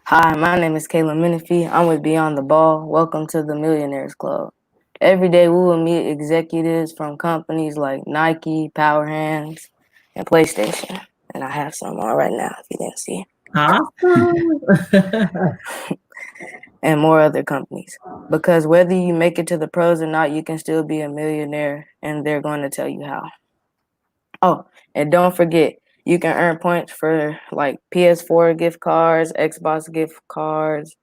Hi, my name is Kayla Menifee. I'm with Beyond the Ball. Welcome to the Millionaires Club. Every day we will meet executives from companies like Nike, Power Hands, and PlayStation. And I have some on right now if you didn't see. Awesome. And more other companies. Because whether you make it to the pros or not, you can still be a millionaire, and they're going to tell you how. Oh, and don't forget, you can earn points for like PS4 gift cards, Xbox gift cards,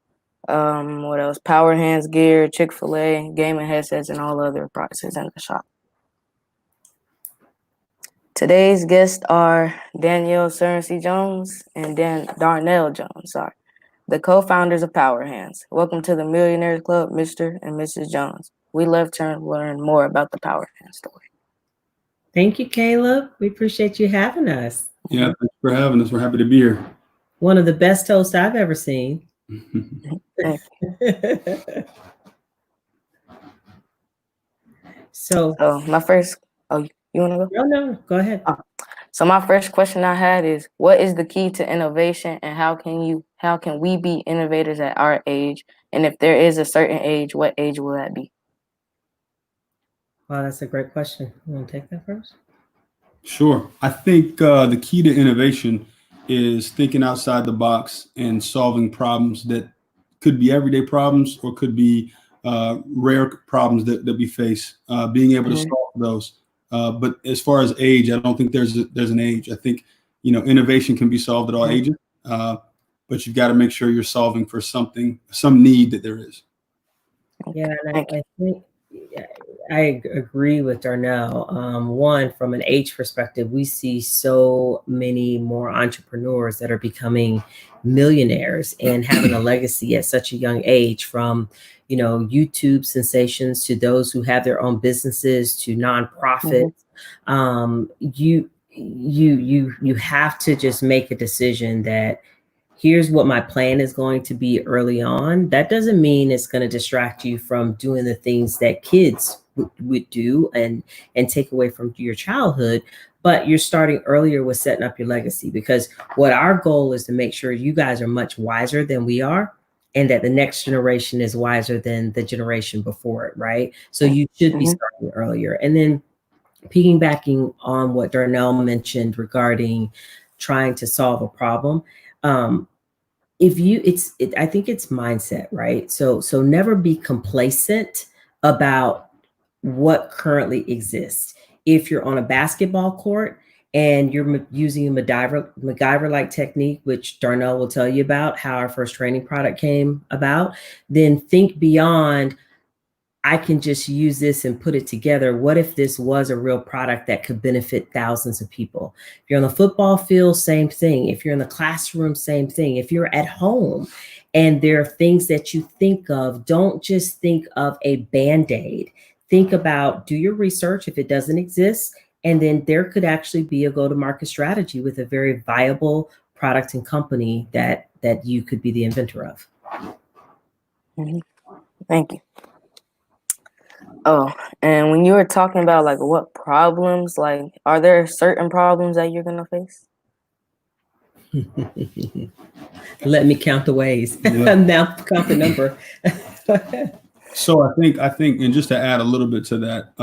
what else? Power Hands gear, Chick-fil-A, gaming headsets, and all other prices in the shop. Today's guests are Danielle Currency Jones and Darnell Jones, the co-founders of Power Hands. Welcome to the Millionaires Club, Mr. and Mrs. Jones. We love to learn more about the Power Hands story. Thank you, Caleb. We appreciate you having us. Yeah, thanks for having us. We're happy to be here. One of the best hosts I've ever seen. Thank you. So my first, you want to go? No, go ahead. So my first question I had is, what is the key to innovation, and how can we be innovators at our age? And if there is a certain age, what age will that be? Wow, that's a great question. You want to take that first? Sure. I think the key to innovation is thinking outside the box and solving problems that could be everyday problems or could be rare problems that we face, being able to solve those. But as far as age, I don't think there's an age. I think, innovation can be solved at all ages, but you've got to make sure you're solving for some need that there is. Yeah, and I think I agree with Darnell. One, from an age perspective, we see so many more entrepreneurs that are becoming millionaires and having a legacy at such a young age, from YouTube sensations to those who have their own businesses to nonprofits. You have to just make a decision that here's what my plan is going to be early on. That doesn't mean it's going to distract you from doing the things that kids would do and take away from your childhood. But you're starting earlier with setting up your legacy, because what our goal is to make sure you guys are much wiser than we are, and that the next generation is wiser than the generation before it, right? So you should be starting earlier. And then piggybacking on what Darnell mentioned regarding trying to solve a problem, I think it's mindset, right? So never be complacent about what currently exists. If you're on a basketball court and you're using a MacGyver-like technique, which Darnell will tell you about how our first training product came about, then think beyond, I can just use this and put it together. What if this was a real product that could benefit thousands of people? If you're on the football field, same thing. If you're in the classroom, same thing. If you're at home and there are things that you think of, don't just think of a Band-Aid. Think about, do your research if it doesn't exist, and then there could actually be a go-to-market strategy with a very viable product and company that you could be the inventor of. Thank you. Oh, and when you were talking about like what problems, like, are there certain problems that you're gonna face? Let me count the ways. Now count the number. So I think, and just to add a little bit to that,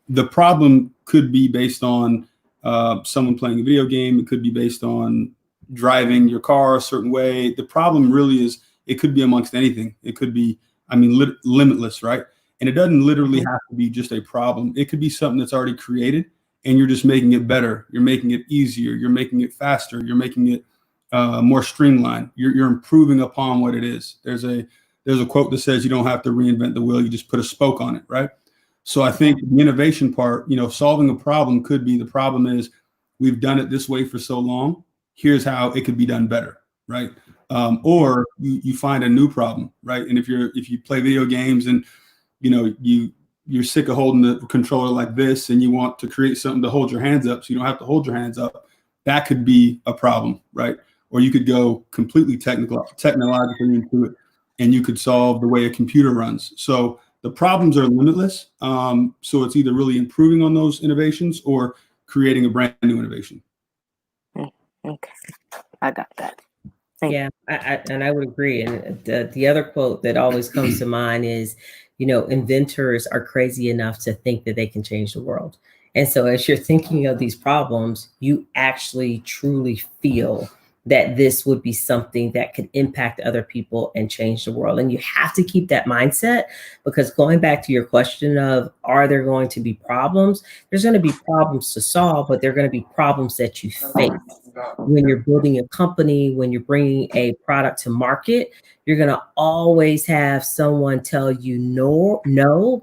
the problem could be based on someone playing a video game. It could be based on driving your car a certain way. The problem really is, it could be amongst anything. It could be, limitless, right? And it doesn't literally have to be just a problem. It could be something that's already created and you're just making it better. You're making it easier. You're making it faster. You're making it more streamlined. You're improving upon what it is. There's a quote that says you don't have to reinvent the wheel. You just put a spoke on it, right? So I think the innovation part, solving a problem could be, the problem is we've done it this way for so long. Here's how it could be done better, right? Or you find a new problem, right? And if you play video games and you're sick of holding the controller like this and you want to create something to hold your hands up so you don't have to hold your hands up, that could be a problem, right? Or you could go completely technologically into it and you could solve the way a computer runs. So the problems are limitless. So it's either really improving on those innovations or creating a brand new innovation. Okay, I got that. Yeah, and I would agree. And the other quote that always comes to mind is, inventors are crazy enough to think that they can change the world. And so as you're thinking of these problems, you actually truly feel that this would be something that could impact other people and change the world. And you have to keep that mindset, because going back to your question of, are there going to be problems? There's going to be problems to solve, but there are going to be problems that you face. When you're building a company, when you're bringing a product to market, you're going to always have someone tell you no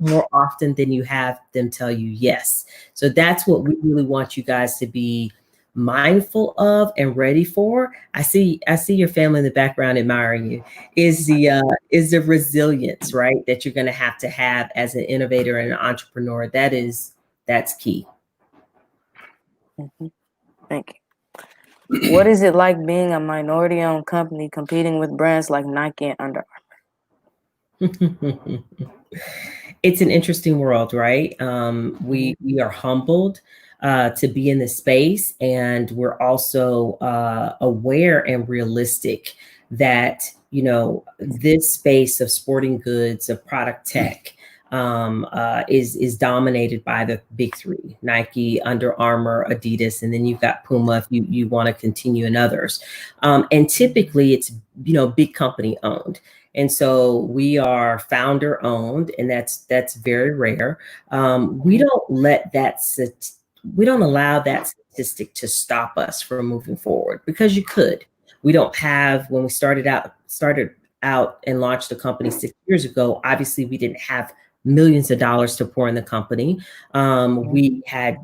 more often than you have them tell you yes. So that's what we really want you guys to be mindful of and ready for. I see your family in the background admiring you. Is the resilience, right, that you're going to have as an innovator and an entrepreneur. That's key. Mm-hmm. Thank you. What is it like being a minority-owned company competing with brands like Nike and Under Armour? It's an interesting world, right? We are humbled to be in this space, and we're also aware and realistic that this space of sporting goods, of product tech, is dominated by the big three: Nike, Under Armour, Adidas, and then you've got Puma if you want to continue in others. And typically it's big company owned. And so we are founder owned, and that's very rare. We don't allow that statistic to stop us from moving forward, because you could. We don't have, when we started out and launched the company 6 years ago, obviously we didn't have millions of dollars to pour in the company. We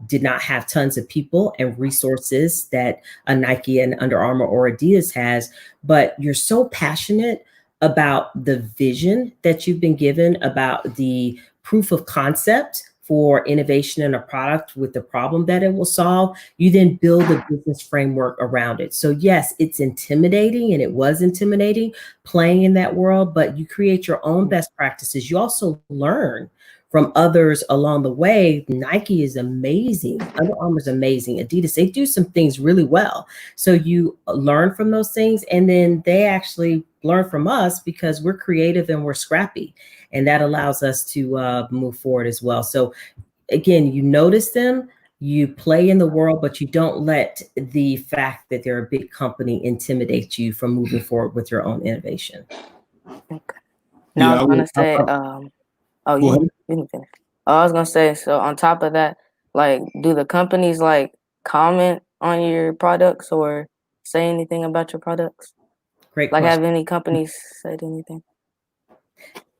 did not have tons of people and resources that a Nike and Under Armour or Adidas has, but you're so passionate about the vision that you've been given, about the proof of concept for innovation in a product with the problem that it will solve, you then build a business framework around it. So yes, it's intimidating, and it was intimidating playing in that world, but you create your own best practices. You also learn from others along the way. Nike is amazing. Under Armour is amazing. Adidas, they do some things really well. So you learn from those things, and then they actually learn from us because we're creative and we're scrappy. And that allows us to move forward as well. So again, you notice them, you play in the world, but you don't let the fact that they're a big company intimidate you from moving forward with your own innovation. Okay. Now I was going to say, you didn't finish. I was going to say, so on top of that, like, do the companies like comment on your products or say anything about your products? Great question. Have any companies said anything?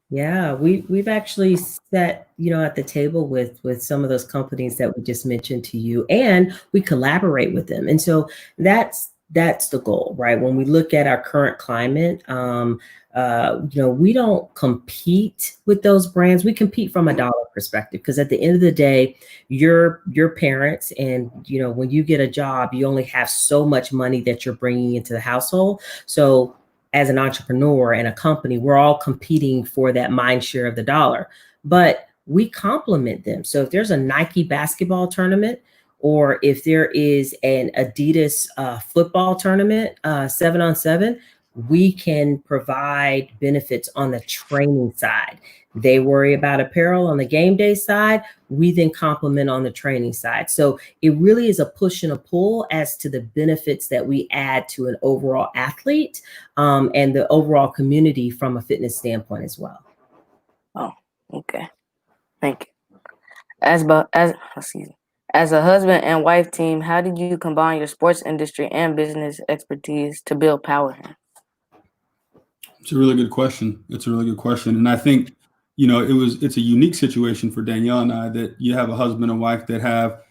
Yeah, we've actually sat, at the table with some of those companies that we just mentioned to you, and we collaborate with them. And so that's the goal, right? When we look at our current climate, we don't compete with those brands. We compete from a dollar perspective, because at the end of the day, your parents, and when you get a job, you only have so much money that you're bringing into the household. So as an entrepreneur and a company, we're all competing for that mind share of the dollar, but we complement them. So if there's a Nike basketball tournament, or if there is an Adidas football tournament, 7-on-7, we can provide benefits on the training side. They worry about apparel on the game day side. We then complement on the training side. So it really is a push and a pull as to the benefits that we add to an overall athlete, and the overall community from a fitness standpoint as well. Oh, okay. Thank you. As a husband and wife team, how did you combine your sports industry and business expertise to build Power? It's a really good question. And I think, it's a unique situation for Danielle and I, that you have a husband and wife that have,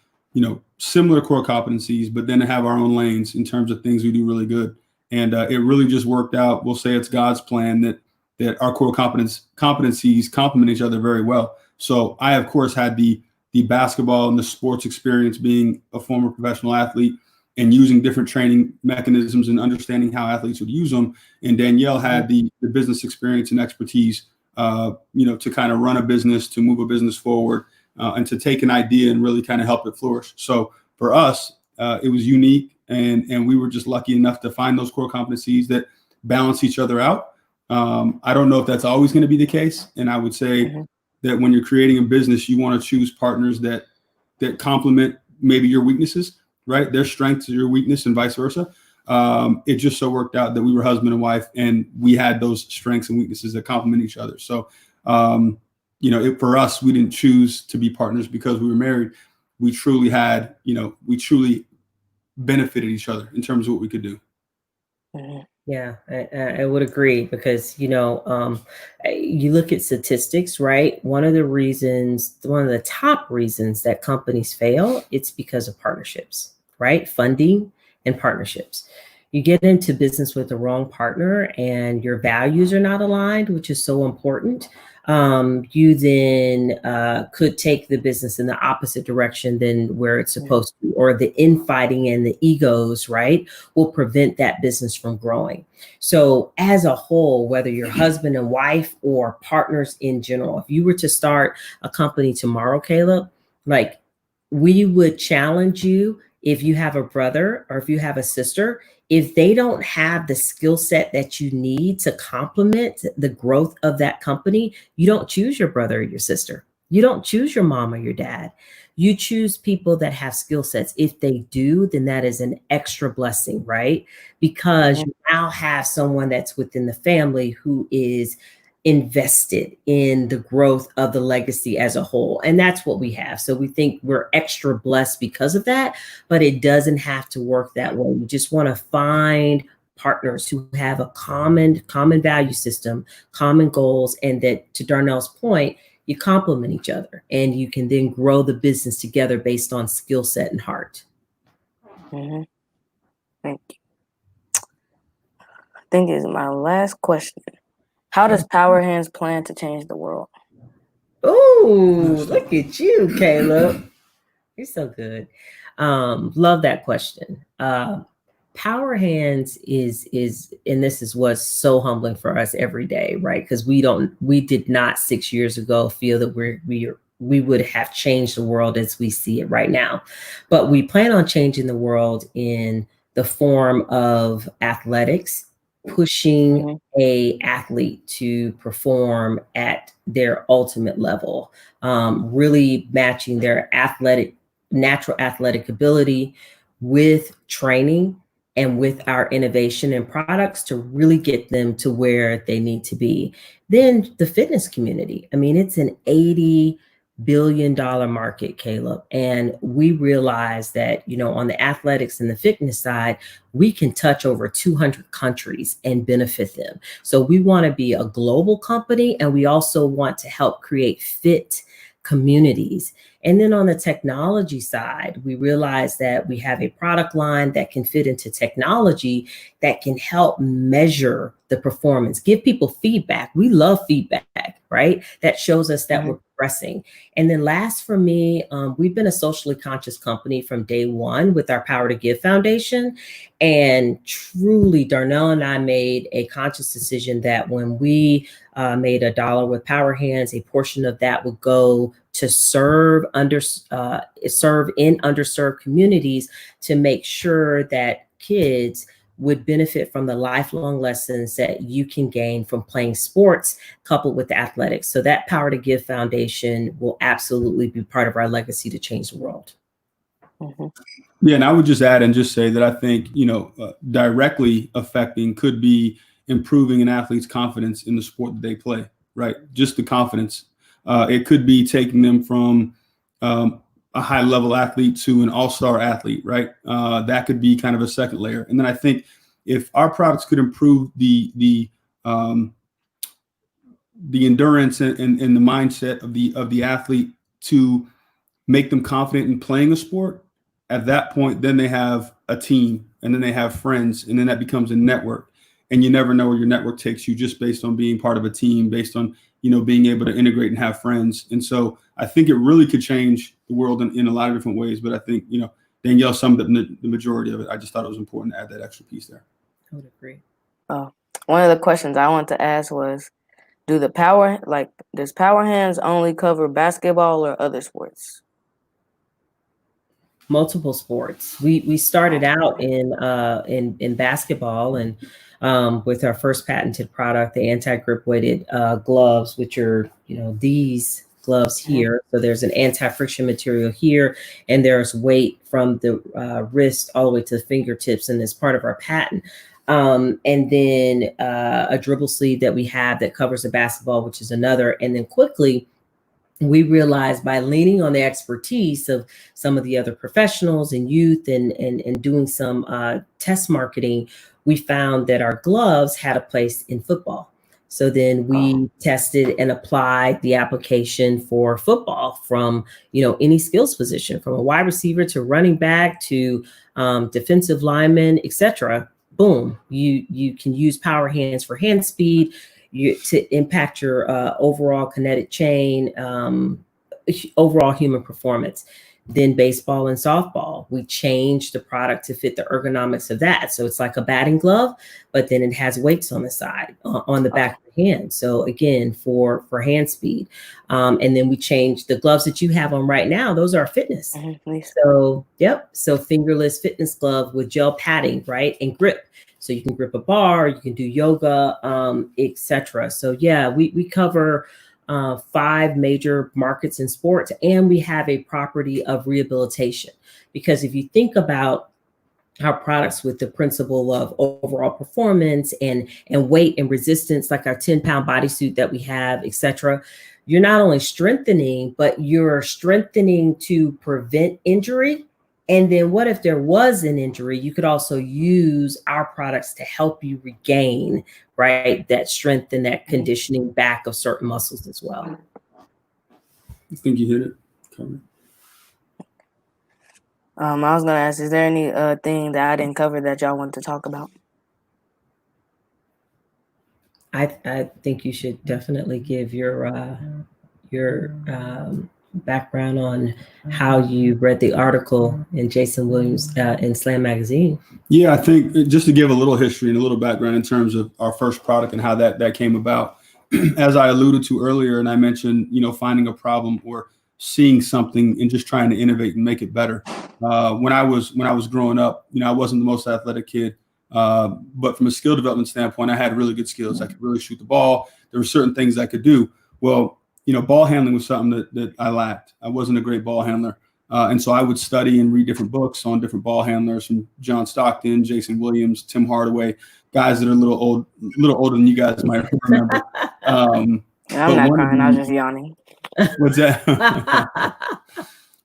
similar core competencies, but then have our own lanes in terms of things we do really good. And it really just worked out. We'll say it's God's plan that our core competencies complement each other very well. So I, of course, had the basketball and the sports experience, being a former professional athlete and using different training mechanisms and understanding how athletes would use them. And Danielle had the business experience and expertise, to kind of run a business, to move a business forward, and to take an idea and really kind of help it flourish. So for us, it was unique, and we were just lucky enough to find those core competencies that balance each other out. I don't know if that's always going to be the case. And I would say that when you're creating a business, you want to choose partners that complement maybe your weaknesses, right? Their strengths are your weakness and vice versa. It just so worked out that we were husband and wife, and we had those strengths and weaknesses that complement each other. So, for us, we didn't choose to be partners because we were married. We truly had, we truly benefited each other in terms of what we could do. Yeah, I would agree because, you look at statistics, right? One of the top reasons that companies fail, it's because of partnerships, right? Funding and partnerships. You get into business with the wrong partner and your values are not aligned, which is so important. You then could take the business in the opposite direction than where it's supposed to, or the infighting and the egos, right, will prevent that business from growing. So as a whole, whether you're husband and wife or partners in general, if you were to start a company tomorrow, Caleb, like, we would challenge you, if you have a brother or if you have a sister, if they don't have the skill set that you need to complement the growth of that company, you don't choose your brother or your sister. You don't choose your mom or your dad. You choose people that have skill sets. If they do, then that is an extra blessing, right? Because you now have someone that's within the family who is invested in the growth of the legacy as a whole. And that's what we have. So we think we're extra blessed because of that, but it doesn't have to work that way. You just want to find partners who have a common value system, common goals, and that, to Darnell's point, you complement each other and you can then grow the business together based on skill set and heart. Thank you. I think is my last question. How does Power Hands plan to change the world? Oh, look at you, Caleb. You're so good. Love that question. Power Hands is, and this is what's so humbling for us every day, right? Because we did not 6 years ago feel that we would have changed the world as we see it right now. But we plan on changing the world in the form of athletics, pushing a athlete to perform at their ultimate level, really matching their natural athletic ability with training and with our innovation and products to really get them to where they need to be. Then the fitness community. I mean, it's an $80 billion market, Caleb. And we realize that, on the athletics and the fitness side, we can touch over 200 countries and benefit them. So we want to be a global company, and we also want to help create fit communities. And then on the technology side, we realize that we have a product line that can fit into technology that can help measure the performance, give people feedback. We love feedback, right? That shows us that we're progressing. And then last for me, we've been a socially conscious company from day one with our Power to Give Foundation. And truly, Darnell and I made a conscious decision that when we made $1 with Power Hands, a portion of that would go to serve in underserved communities to make sure that kids would benefit from the lifelong lessons that you can gain from playing sports coupled with athletics. So that Power to Give Foundation will absolutely be part of our legacy to change the world. Yeah, and I would just add and just say that I think, directly affecting could be improving an athlete's confidence in the sport that they play, right? Just the confidence. It could be taking them from a high level athlete to an all-star athlete, right? That could be kind of a second layer. And then I think if our products could improve the endurance and the mindset of the athlete to make them confident in playing a sport, at that point, then they have a team, and then they have friends, and then that becomes a network. And you never know where your network takes you just based on being part of a team, based on, being able to integrate and have friends. And so I think it really could change the world in a lot of different ways. But I think, Danielle summed up the majority of it. I just thought it was important to add that extra piece there. I would agree. One of the questions I want to ask was, does Power Hands only cover basketball or other sports? Multiple sports. We started out in basketball, and with our first patented product, the anti-grip weighted gloves, which are, these gloves here. So there's an anti-friction material here, and there's weight from the wrist all the way to the fingertips, and it's part of our patent. And then a dribble sleeve that we have that covers the basketball, which is another. And then quickly, we realized by leaning on the expertise of some of the other professionals and youth and doing some test marketing, we found that our gloves had a place in football. So then we tested and applied the application for football from, any skills position, from a wide receiver to running back to defensive lineman, etc. Boom, you can use power hands for hand speed, to impact your overall kinetic chain, overall human performance. Then baseball and softball, we changed the product to fit the ergonomics of that. So it's like a batting glove, but then it has weights on the side, on the back of the hand. So again, for hand speed. And then we changed the gloves that you have on right now. Those are fitness. So, yep. So fingerless fitness glove with gel padding, right? And grip. So you can grip a bar, you can do yoga, etc. So yeah, we cover 5 major markets in sports, and we have a property of rehabilitation. Because if you think about our products with the principle of overall performance and weight and resistance, like our 10-pound bodysuit that we have, etc., you're not only strengthening, but you're strengthening to prevent injury. And then what if there was an injury? You could also use our products to help you regain, right, that strength and that conditioning back of certain muscles as well. I think you hit it. Covered. I was gonna ask, is there any thing that I didn't cover that y'all want to talk about? I think you should definitely give your background on how you read the article in Jason Williams in Slam Magazine. Yeah, I think just to give a little history and a little background in terms of our first product and how that came about. As I alluded to earlier, and I mentioned, finding a problem or seeing something and just trying to innovate and make it better. When I was growing up, I wasn't the most athletic kid, but from a skill development standpoint, I had really good skills. I could really shoot the ball. There were certain things I could do. Well, ball handling was something that I lacked. I wasn't a great ball handler. And so I would study and read different books on different ball handlers, from John Stockton, Jason Williams, Tim Hardaway, guys that are a little older than you guys might remember. I'm not crying. I was just yawning. What's that?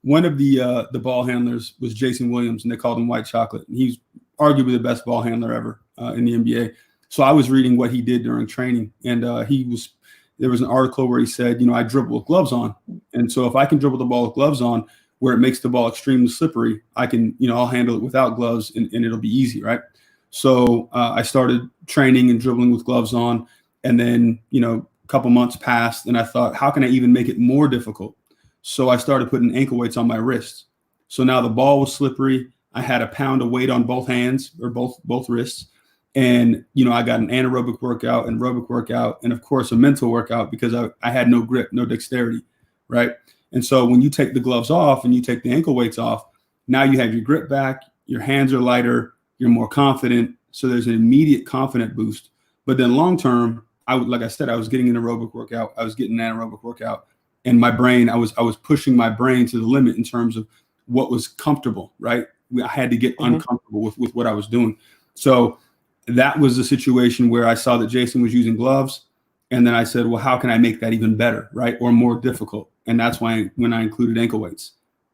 One of the ball handlers was Jason Williams, and they called him White Chocolate. And he's arguably the best ball handler ever in the NBA. So I was reading what he did during training, and there was an article where he said, I dribble with gloves on. And so if I can dribble the ball with gloves on, where it makes the ball extremely slippery, I can, I'll handle it without gloves and it'll be easy, right? So I started training and dribbling with gloves on. And then, a couple months passed, and I thought, how can I even make it more difficult? So I started putting ankle weights on my wrists. So now the ball was slippery. I had a pound of weight on both hands, or both wrists. And, I got an anaerobic workout and aerobic workout, and of course a mental workout, because I had no grip, no dexterity, right? And so when you take the gloves off and you take the ankle weights off, now you have your grip back, your hands are lighter, you're more confident. So there's an immediate confident boost. But then long term, like I said, I was getting an aerobic workout, I was getting an anaerobic workout, and my brain, I was pushing my brain to the limit in terms of what was comfortable, right? I had to get uncomfortable with what I was doing. So that was a situation where I saw that Jason was using gloves. And then I said, well, how can I make that even better, right? Or more difficult? And that's why when I included ankle weights.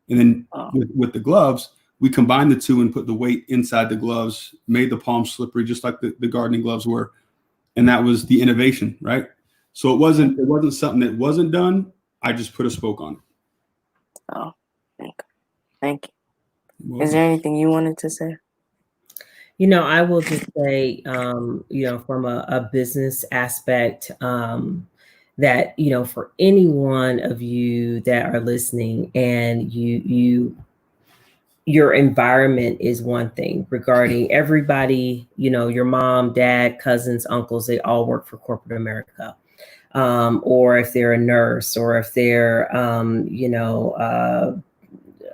And then with the gloves, we combined the two and put the weight inside the gloves, made the palms slippery, just like the gardening gloves were. And that was the innovation, right? So it wasn't something that wasn't done. I just put a spoke on it. Oh, thank you. Is there anything you wanted to say? I will just say, from a business aspect, that, for any one of you that are listening, and your environment is one thing. Regarding everybody, your mom, dad, cousins, uncles, they all work for corporate America. Or if they're a nurse, or if they're,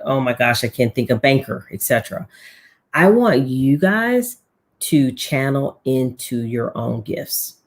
oh my gosh, I can't think, a banker, etc. I want you guys to channel into your own gifts.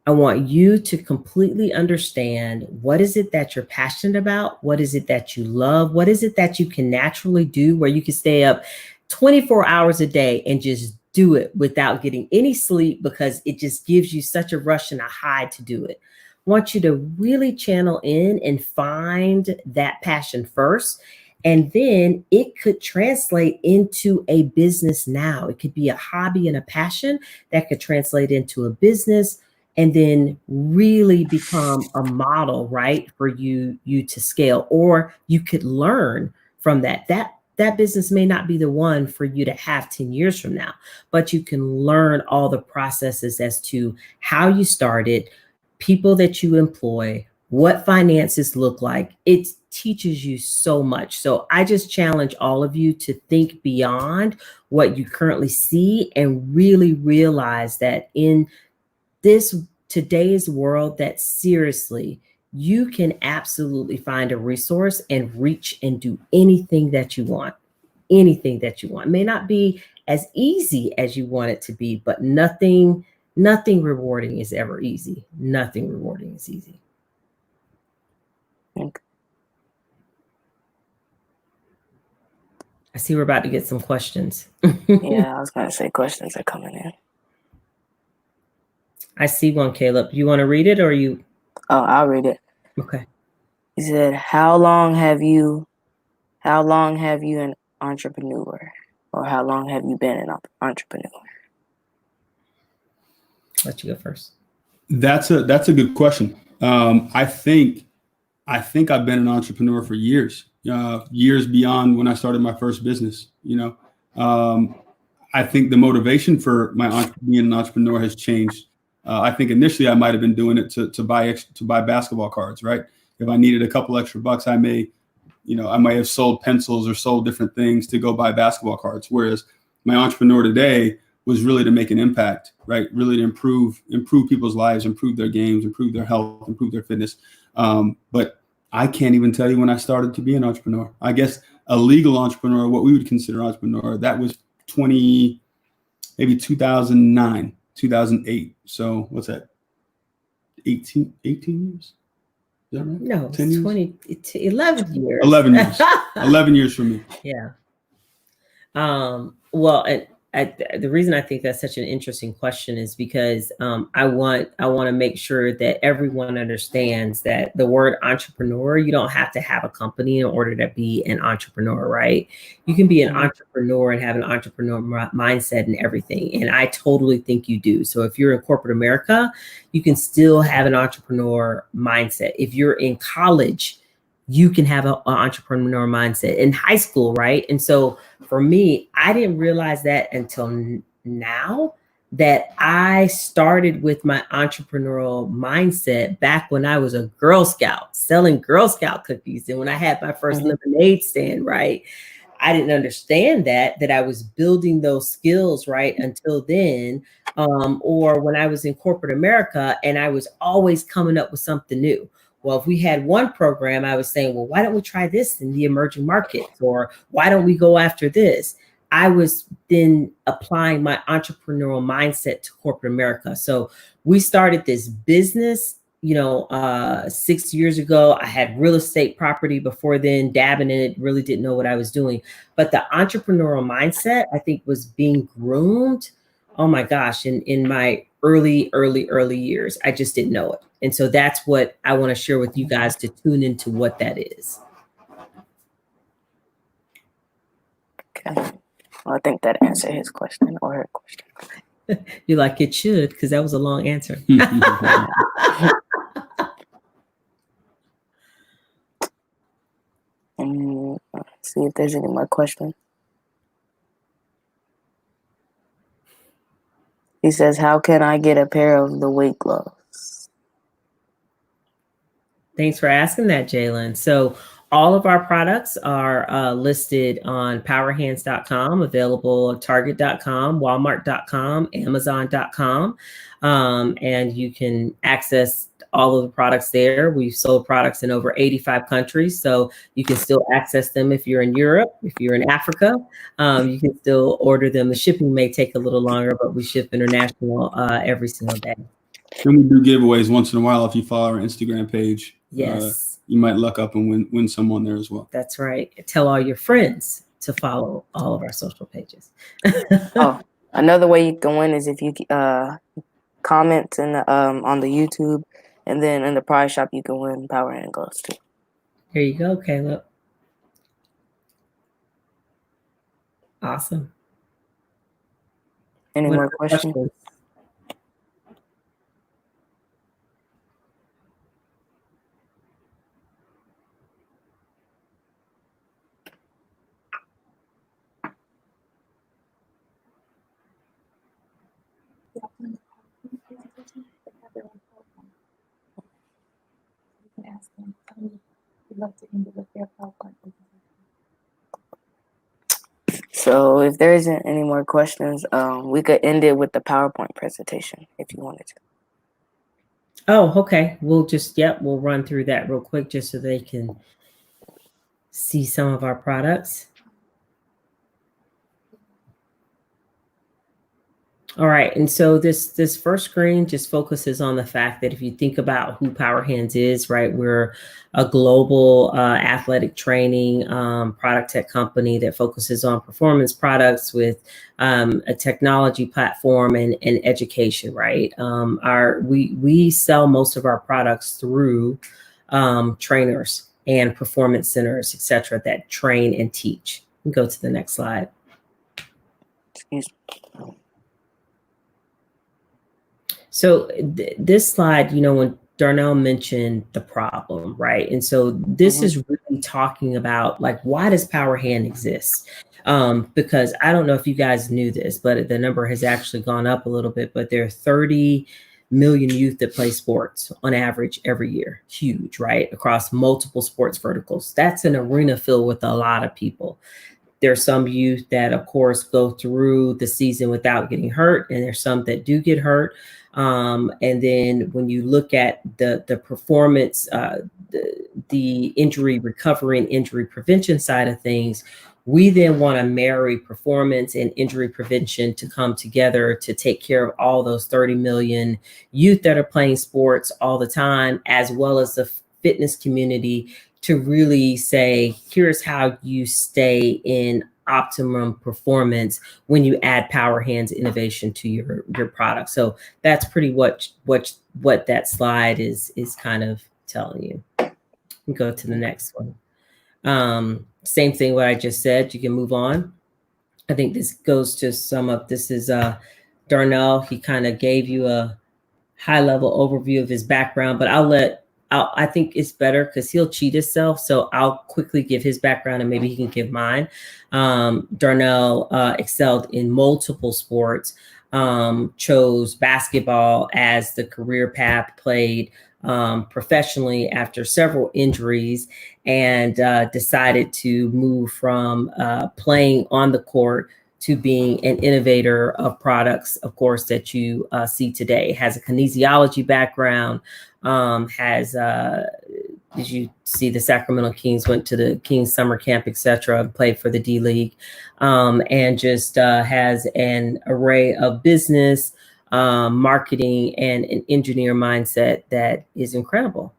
I want you to completely understand what is it that you're passionate about? What is it that you love? What is it that you can naturally do where you can stay up 24 hours a day and just do it without getting any sleep because it just gives you such a rush and a high to do it. I want you to really channel in and find that passion first. And then it could translate into a business now. It could be a hobby and a passion that could translate into a business and then really become a model, right, for you to scale. Or you could learn from that. That business may not be the one for you to have 10 years from now, but you can learn all the processes as to how you started, people that you employ, what finances look like. It teaches you so much. So I just challenge all of you to think beyond what you currently see and really realize that in this today's world, that seriously, you can absolutely find a resource and reach and do anything that you want. Anything that you want. It may not be as easy as you want it to be, but nothing rewarding is ever easy. Nothing rewarding is easy. Okay. I see we're about to get some questions. Yeah, I was gonna say questions are coming in. I see one, Caleb. You want to read it or you? Oh, I'll read it. Okay. He said, how long have you an entrepreneur? Or how long have you been an entrepreneur? Let you go first. That's a good question. I think I've been an entrepreneur for years, years beyond when I started my first business. I think the motivation for being an entrepreneur has changed. I think initially I might have been doing it to buy basketball cards, right? If I needed a couple extra bucks, I may have sold pencils or sold different things to go buy basketball cards. Whereas my entrepreneur today was really to make an impact, right? Really to improve people's lives, improve their games, improve their health, improve their fitness. But I can't even tell you when I started to be an entrepreneur. I guess a legal entrepreneur, what we would consider entrepreneur, that was maybe 2009, 2008. So what's that? 18 years? Is that right? No, 10 years? 11 years. 11 years. 11 years for me. Yeah. Well, the reason I think that's such an interesting question is because I want to make sure that everyone understands that the word entrepreneur, you don't have to have a company in order to be an entrepreneur, right? You can be an entrepreneur and have an entrepreneur mindset and everything. And I totally think you do. So if you're in corporate America, you can still have an entrepreneur mindset. If you're in college, you can have an entrepreneur mindset in high school, right? And so for me, I didn't realize that until now, that I started with my entrepreneurial mindset back when I was a Girl Scout selling Girl Scout cookies. And when I had my first lemonade stand, right? I didn't understand that I was building those skills, right? Until then, or when I was in corporate America and I was always coming up with something new. Well, if we had one program, I was saying, well, why don't we try this in the emerging markets? Or why don't we go after this? I was then applying my entrepreneurial mindset to corporate America. So we started this business, 6 years ago. I had real estate property before then, dabbing in it, really didn't know what I was doing. But the entrepreneurial mindset, I think, was being groomed. Oh my gosh, in my early years. I just didn't know it. And so that's what I want to share with you guys to tune into what that is. Okay. Well, I think that answered his question or her question. You're like, it should, because that was a long answer. Let's see if there's any more questions. He says, how can I get a pair of the weight gloves? Thanks for asking that, Jalen. So all of our products are listed on powerhands.com, available at target.com, walmart.com, amazon.com. And you can access all of the products there. We've sold products in over 85 countries, so you can still access them if you're in Europe, if you're in Africa. You can still order them. The shipping may take a little longer, but we ship international every single day. And we do giveaways once in a while. If you follow our Instagram page, Yes, you might luck up and win someone there as well. that's right. Tell all your friends to follow all of our social pages. Oh, another way you can win is if you comment in the, on the YouTube, and then in the prize shop you can win power hand gloves too. There you go, Caleb. Awesome. Any more questions? So if there isn't any more questions, we could end it with the PowerPoint presentation if you wanted to. Oh, okay. We'll just, we'll run through that real quick just so they can see some of our products. All right, and so this first screen just focuses on the fact that if you think about who Power Hands is, right, we're a global athletic training product tech company that focuses on performance products with a technology platform and education, right? We sell most of our products through trainers and performance centers, et cetera, that train and teach. Go to the next slide. Excuse me. So this slide, when Darnell mentioned the problem, right? And so this is really talking about like, why does Power Hand exist? Because I don't know if you guys knew this, but the number has actually gone up a little bit, but there are 30 million youth that play sports on average every year. Huge, right? Across multiple sports verticals. That's an arena filled with a lot of people. There's some youth that, of course, go through the season without getting hurt, and there's some that do get hurt. And then when you look at the performance, the injury recovery and injury prevention side of things, we then want to marry performance and injury prevention to come together to take care of all those 30 million youth that are playing sports all the time, as well as the fitness community, to really say, here's how you stay in optimum performance when you add Power Hands innovation to your product. So that's pretty what that slide is kind of telling you. Go to the next one. Same thing what I just said. You can move on. I think this goes to sum up. This is Darnell. He kind of gave you a high level overview of his background, but I think it's better because he'll cheat himself. So I'll quickly give his background and maybe he can give mine. Darnell excelled in multiple sports, chose basketball as the career path, played professionally after several injuries, and decided to move from playing on the court to being an innovator of products, of course, that you see today. Has a kinesiology background, as you see, the Sacramento Kings, went to the Kings summer camp, etc., played for the D League, and just has an array of business, marketing, and an engineer mindset that is incredible.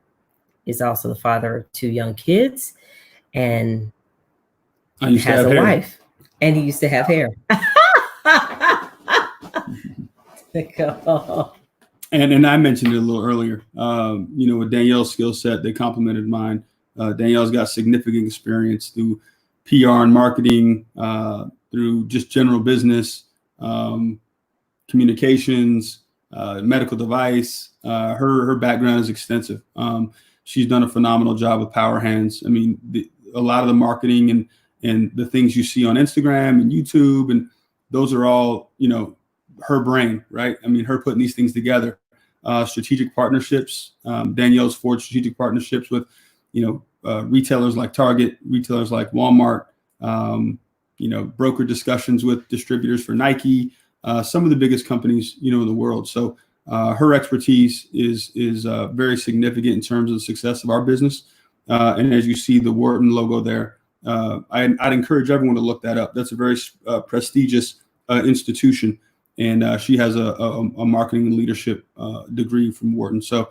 Is also the father of 2 young kids, and has a wife. And he used to have hair. And I mentioned it a little earlier. With Danielle's skill set, they complemented mine. Danielle's got significant experience through PR and marketing, through just general business, communications, medical device. Her background is extensive. She's done a phenomenal job with Power Hands. I mean, a lot of the marketing and the things you see on Instagram and YouTube, and those are all, her brain, right? I mean, her putting these things together. Strategic partnerships. Danielle's forged strategic partnerships with, retailers like Target, retailers like Walmart, broker discussions with distributors for Nike, some of the biggest companies, in the world. So her expertise is very significant in terms of the success of our business. And as you see the Wharton logo there, I'd encourage everyone to look that up. That's a very prestigious institution, and she has a marketing and leadership degree from Wharton. So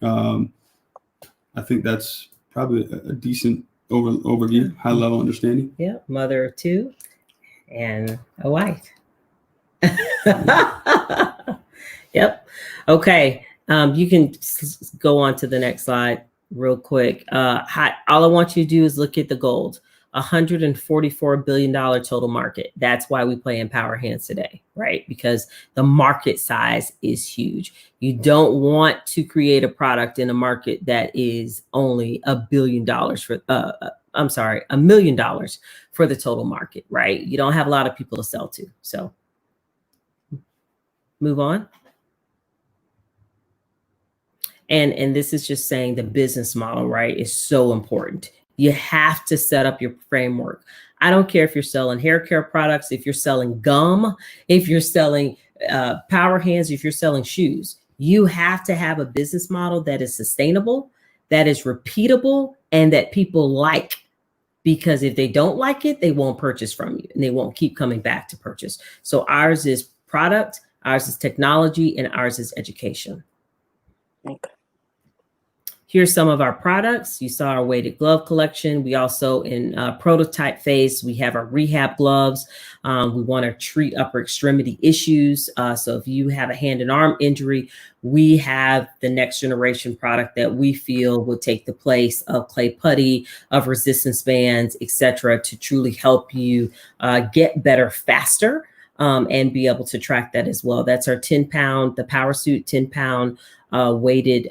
I think that's probably a decent overview, high level understanding. Yeah, mother of two and a wife. Yep. Okay. You can go on to the next slide real quick. All I want you to do is look at the gold. $144 billion total market. That's why we play in Power Hands today, right? Because the market size is huge. You don't want to create a product in a market that is only $1 billion for, $1 million for the total market, right? You don't have a lot of people to sell to. So move on. And this is just saying the business model, right, is so important. You have to set up your framework. I don't care if you're selling hair care products, if you're selling gum, if you're selling Power Hands, if you're selling shoes. You have to have a business model that is sustainable, that is repeatable, and that people like. Because if they don't like it, they won't purchase from you and they won't keep coming back to purchase. So ours is product, ours is technology, and ours is education. Okay. Here's some of our products. You saw our weighted glove collection. We also, in prototype phase, we have our rehab gloves. We want to treat upper extremity issues. So if you have a hand and arm injury, we have the next generation product that we feel will take the place of clay putty, of resistance bands, etc., to truly help you get better faster and be able to track that as well. That's our 10-pound, the Power Suit 10-pound weighted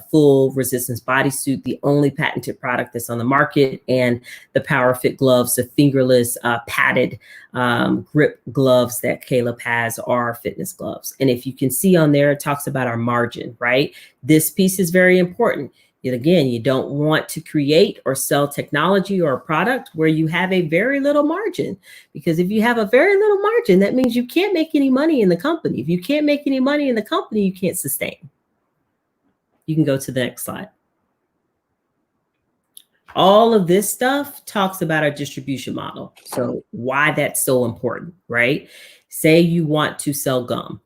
full resistance bodysuit, the only patented product that's on the market, and the Power Fit gloves, the fingerless padded grip gloves that Caleb has are fitness gloves. And if you can see on there, it talks about our margin, right? This piece is very important. Yet again, you don't want to create or sell technology or a product where you have a very little margin, because if you have a very little margin, that means you can't make any money in the company. If you can't make any money in the company, you can't sustain. You can go to the next slide. All of this stuff talks about our distribution model. So why that's so important, right? Say you want to sell gum.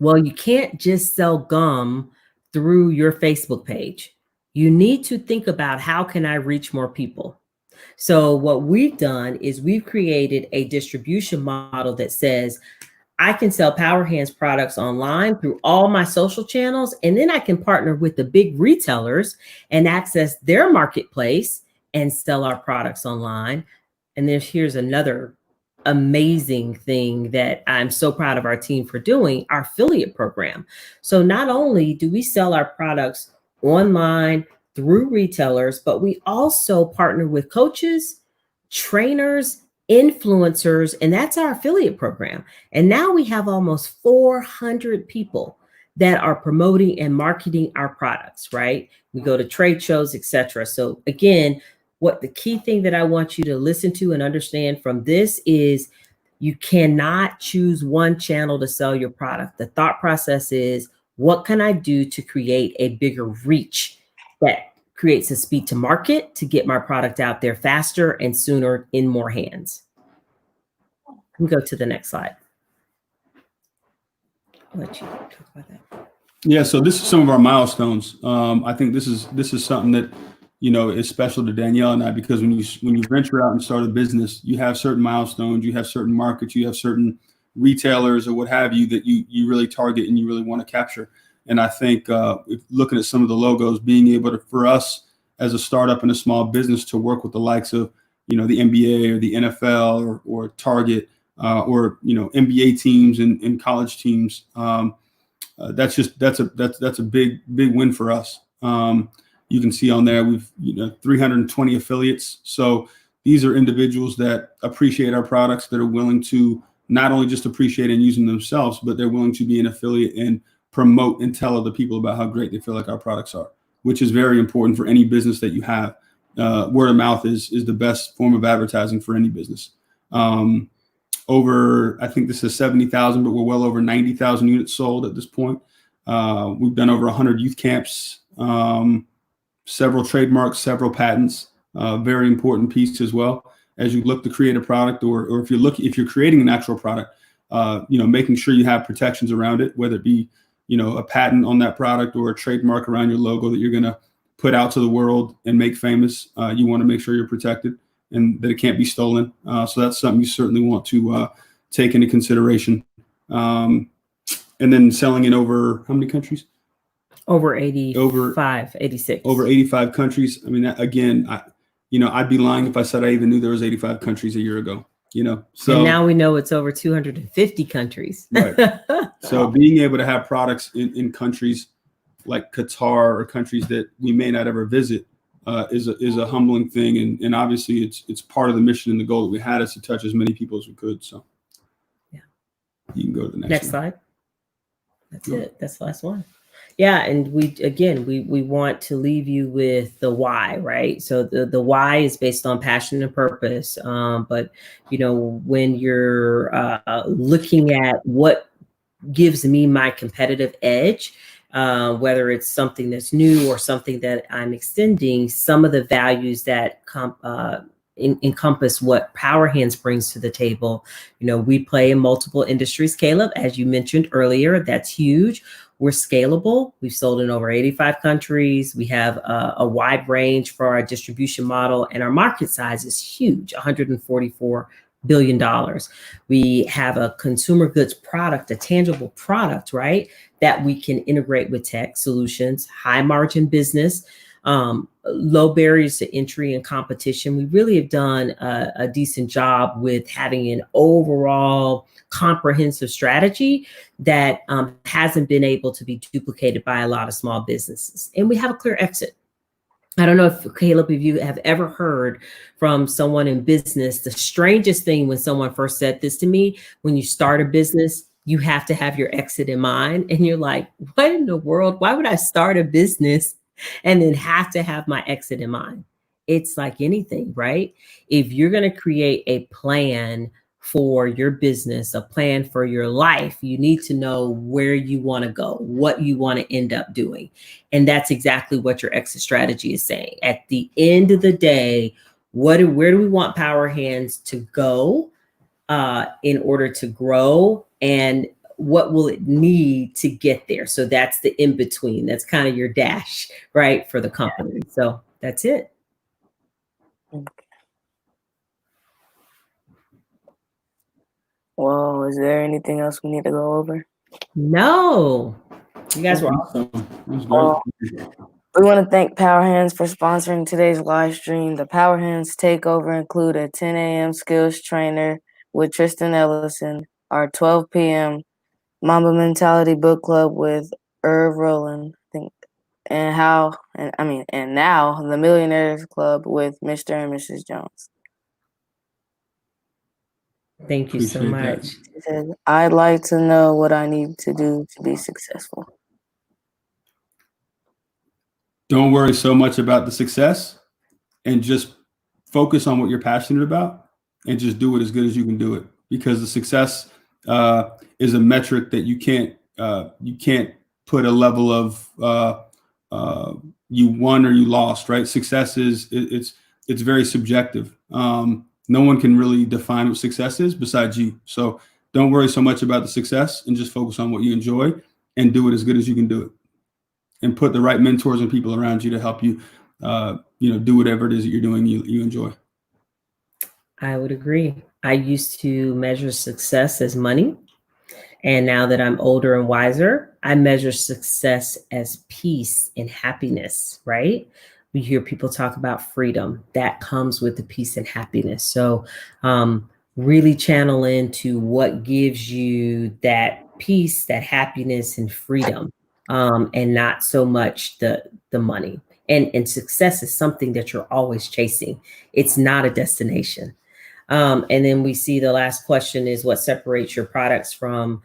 Well, you can't just sell gum through your Facebook page. You need to think about, how can I reach more people? So what we've done is we've created a distribution model that says, I can sell Power Hands products online through all my social channels, and then I can partner with the big retailers and access their marketplace and sell our products online. And then here's another amazing thing that I'm so proud of our team for doing, our affiliate program. So not only do we sell our products online through retailers, but we also partner with coaches, trainers, influencers, and that's our affiliate program. And now we have almost 400 people that are promoting and marketing our products, right? We go to trade shows, etc. So again, what the key thing that I want you to listen to and understand from this is, you cannot choose one channel to sell your product. The thought process is, what can I do to create a bigger reach that creates a speed to market to get my product out there faster and sooner in more hands? We can go to the next slide. I'll let you talk about that. Yeah, so this is some of our milestones. I think this is something that, you know, is special to Danielle and I, because when you venture out and start a business, you have certain milestones, you have certain markets, you have certain retailers or what have you that you really target and you really want to capture. And I think looking at some of the logos, being able to, for us as a startup and a small business, to work with the likes of, you know, the NBA or the NFL or Target or, you know, NBA teams and college teams, that's a big win for us. You can see on there we've 320 affiliates. So these are individuals that appreciate our products, that are willing to not only just appreciate and use them themselves, but they're willing to be an affiliate and promote and tell other people about how great they feel like our products are, which is very important for any business that you have. Word of mouth is the best form of advertising for any business. over, I think this is 70,000, but we're well over 90,000 units sold at this point. We've done over 100 youth camps, several trademarks, several patents, very important piece as well. As you look to create a product, or if you're creating an actual product, making sure you have protections around it, whether it be, a patent on that product or a trademark around your logo that you're going to put out to the world and make famous. You want to make sure you're protected and that it can't be stolen. So that's something you certainly want to take into consideration. And then selling in over how many countries? Over 86. Over 85 countries. I mean, again, I'd be lying if I said I even knew there was 85 countries a year ago. So and now we know it's over 250 countries. Right. So being able to have products in countries like Qatar or countries that we may not ever visit is a humbling thing, and obviously it's part of the mission and the goal that we had is to touch as many people as we could. So yeah, you can go to the next slide. That's it. That's the last one. Yeah, and we want to leave you with the why, right? So the why is based on passion and purpose. But when you're looking at what gives me my competitive edge, whether it's something that's new or something that I'm extending, some of the values that encompass what Power Hands brings to the table. We play in multiple industries, Caleb, as you mentioned earlier. That's huge. We're scalable. We've sold in over 85 countries. We have a wide range for our distribution model, and our market size is huge, $144 billion. We have a consumer goods product, a tangible product, right, that we can integrate with tech solutions, high margin business, low barriers to entry and competition. We really have done a decent job with having an overall comprehensive strategy that hasn't been able to be duplicated by a lot of small businesses. And we have a clear exit. I don't know if, Caleb, if you have ever heard from someone in business, the strangest thing when someone first said this to me, when you start a business, you have to have your exit in mind. And you're like, what in the world? Why would I start a business and then have to have my exit in mind? It's like anything, right? If you're going to create a plan for your business, a plan for your life, you need to know where you want to go, what you want to end up doing. And that's exactly what your exit strategy is saying. At the end of the day, where do we want Power Hands to go in order to grow, and what will it need to get there? So that's the in-between. That's kind of your dash, right, for the company. So that's it. Well, is there anything else we need to go over? No. You guys were awesome. We want to thank Power Hands for sponsoring today's live stream. The Power Hands takeover include a 10 a.m. skills trainer with Tristan Ellison, our 12 p.m. Mamba Mentality book club with Irv Rowland, I think, and now the Millionaires Club with Mr. and Mrs. Jones. Thank you so much. He said, I'd like to know what I need to do to be successful. Don't worry so much about the success and just focus on what you're passionate about and just do it as good as you can do it, because the success is a metric that you can't put a level of you won or you lost, right? Success it's very subjective. No one can really define what success is besides you. So don't worry so much about the success and just focus on what you enjoy and do it as good as you can do it. And put the right mentors and people around you to help you, do whatever it is that you're doing you enjoy. I would agree. I used to measure success as money. And now that I'm older and wiser, I measure success as peace and happiness, right? We hear people talk about freedom that comes with the peace and happiness. So really channel into what gives you that peace, that happiness and freedom, and not so much the money. And success is something that you're always chasing. It's not a destination. And then we see the last question is what separates your products from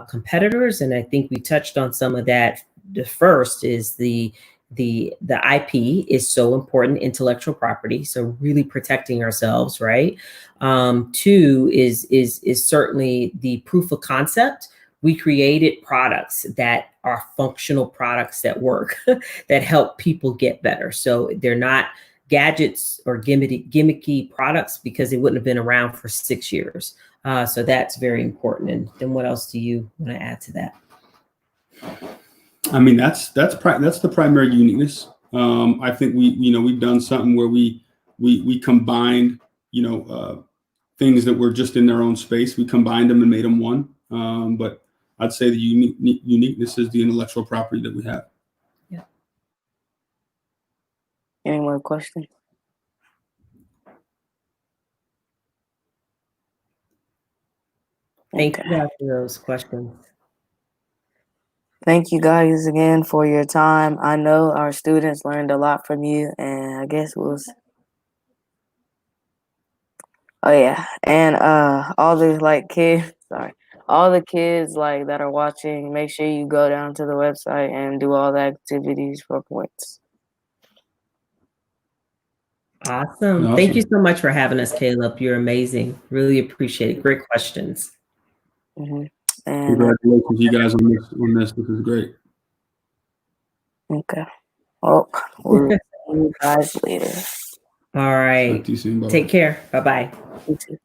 competitors. And I think we touched on some of that. The first is the the IP is so important, intellectual property. So really protecting ourselves, right? Two is certainly the proof of concept. We created products that are functional products that work, that help people get better. So they're not gadgets or gimmicky products, because they wouldn't have been around for 6 years. So that's very important. And then what else do you want to add to that? I mean, that's the primary uniqueness. I think we've done something where we combined, things that were just in their own space. We combined them and made them one. But I'd say the uniqueness is the intellectual property that we have. Yeah. Any more questions? Thank you guys for those questions. Thank you guys again for your time. I know our students learned a lot from you, and I guess oh yeah, and all the kids, all the kids that are watching, make sure you go down to the website and do all the activities for points. Awesome. Thank you so much for having us, Caleb. You're amazing. Really appreciate it. Great questions. Mm-hmm. And congratulations, you guys, on this. This is great. Okay. Well, we'll see you guys later. All right. Talk to you soon. Bye-bye. Take care. Bye-bye. You too.